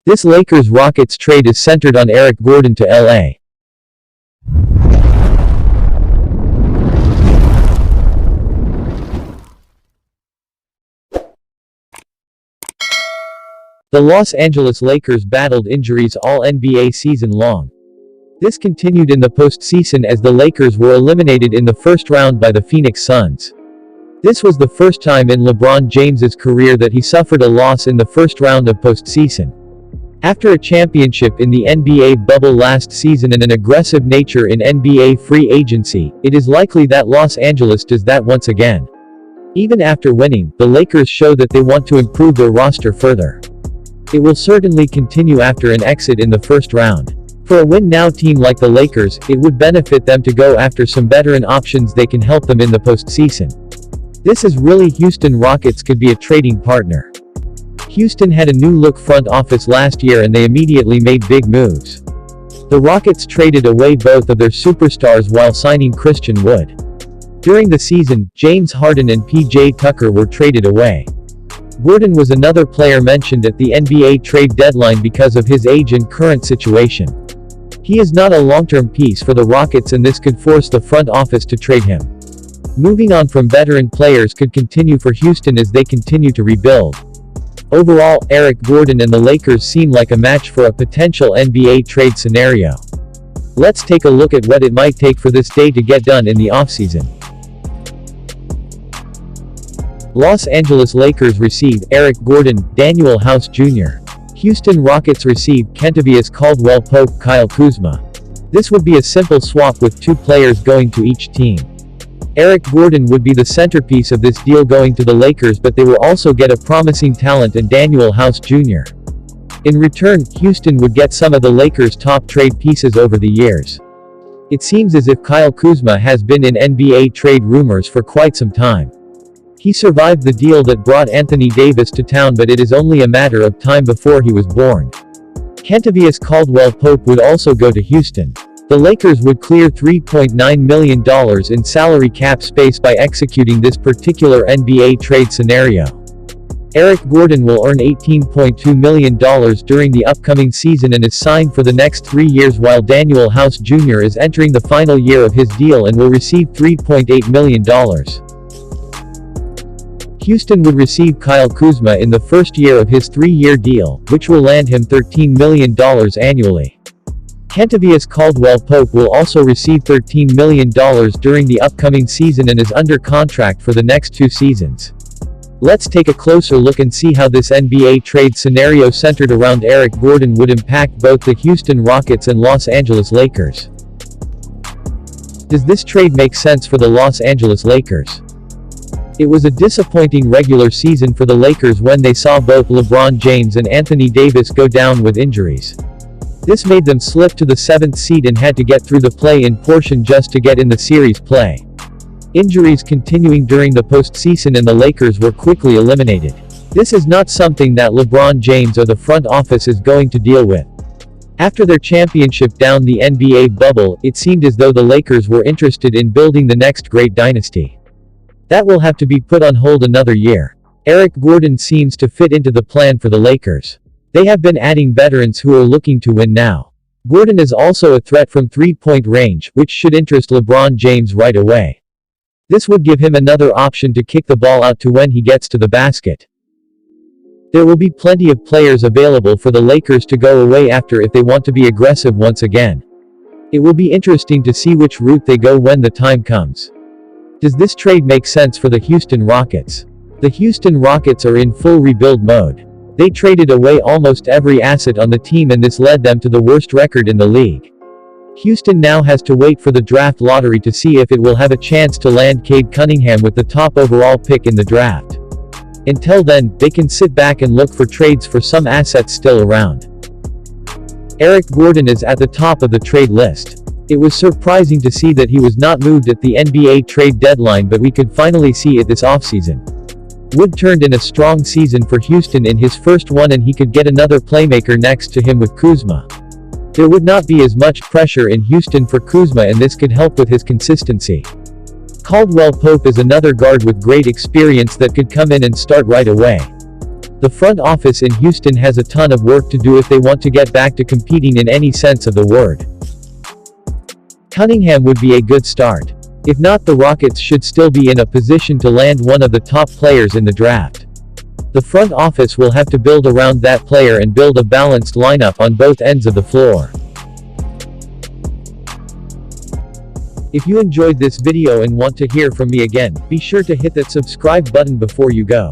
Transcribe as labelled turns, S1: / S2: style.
S1: This Lakers-Rockets trade is centered on Eric Gordon to LA. The Los Angeles Lakers battled injuries all NBA season long. This continued in the postseason as the Lakers were eliminated in the first round by the Phoenix Suns. This was the first time in LeBron James's career that he suffered a loss in the first round of postseason. After a championship in the NBA bubble last season and an aggressive nature in NBA free agency, it is likely that Los Angeles does that once again. Even after winning, the Lakers show that they want to improve their roster further. It will certainly continue after an exit in the first round. For a win-now team like the Lakers, it would benefit them to go after some veteran options they can help them in the postseason. This is really Houston Rockets could be a trading partner. Houston had a new-look front office last year and they immediately made big moves. The Rockets traded away both of their superstars while signing Christian Wood. During the season, James Harden and P.J. Tucker were traded away. Gordon was another player mentioned at the NBA trade deadline because of his age and current situation. He is not a long-term piece for the Rockets and this could force the front office to trade him. Moving on from veteran players could continue for Houston as they continue to rebuild. Overall, Eric Gordon and the Lakers seem like a match for a potential NBA trade scenario. Let's take a look at what it might take for this day to get done in the offseason. Los Angeles Lakers receive Eric Gordon, Daniel House Jr. Houston Rockets receive Kentavious Caldwell-Pope, Kyle Kuzma. This would be a simple swap with two players going to each team. Eric Gordon would be the centerpiece of this deal going to the Lakers, but they will also get a promising talent in Daniel House Jr. In return, Houston would get some of the Lakers' top trade pieces over the years. It seems as if Kyle Kuzma has been in NBA trade rumors for quite some time. He survived the deal that brought Anthony Davis to town, but it is only a matter of time before he was born. Kentavious Caldwell-Pope would also go to Houston. The Lakers would clear $3.9 million in salary cap space by executing this particular NBA trade scenario. Eric Gordon will earn $18.2 million during the upcoming season and is signed for the next 3 years, while Daniel House Jr. is entering the final year of his deal and will receive $3.8 million. Houston would receive Kyle Kuzma in the first year of his 3-year deal, which will land him $13 million annually. Kentavious Caldwell-Pope will also receive $13 million during the upcoming season and is under contract for the next 2 seasons. Let's take a closer look and see how this NBA trade scenario centered around Eric Gordon would impact both the Houston Rockets and Los Angeles Lakers. Does this trade make sense for the Los Angeles Lakers? It was a disappointing regular season for the Lakers when they saw both LeBron James and Anthony Davis go down with injuries. This made them slip to the 7th seed and had to get through the play-in portion just to get in the series play. Injuries continuing during the postseason and the Lakers were quickly eliminated. This is not something that LeBron James or the front office is going to deal with. After their championship down the NBA bubble, it seemed as though the Lakers were interested in building the next great dynasty. That will have to be put on hold another year. Eric Gordon seems to fit into the plan for the Lakers. They have been adding veterans who are looking to win now. Gordon is also a threat from three-point range, which should interest LeBron James right away. This would give him another option to kick the ball out to when he gets to the basket. There will be plenty of players available for the Lakers to go away after if they want to be aggressive once again. It will be interesting to see which route they go when the time comes. Does this trade make sense for the Houston Rockets? The Houston Rockets are in full rebuild mode. They traded away almost every asset on the team and this led them to the worst record in the league. Houston now has to wait for the draft lottery to see if it will have a chance to land Cade Cunningham with the top overall pick in the draft. Until then, they can sit back and look for trades for some assets still around. Eric Gordon is at the top of the trade list. It was surprising to see that he was not moved at the NBA trade deadline, but we could finally see it this offseason. Wood turned in a strong season for Houston in his first one and he could get another playmaker next to him with Kuzma. There would not be as much pressure in Houston for Kuzma and this could help with his consistency. Caldwell-Pope is another guard with great experience that could come in and start right away. The front office in Houston has a ton of work to do if they want to get back to competing in any sense of the word. Cunningham would be a good start. If not, the Rockets should still be in a position to land one of the top players in the draft. The front office will have to build around that player and build a balanced lineup on both ends of the floor. If you enjoyed this video and want to hear from me again, be sure to hit that subscribe button before you go.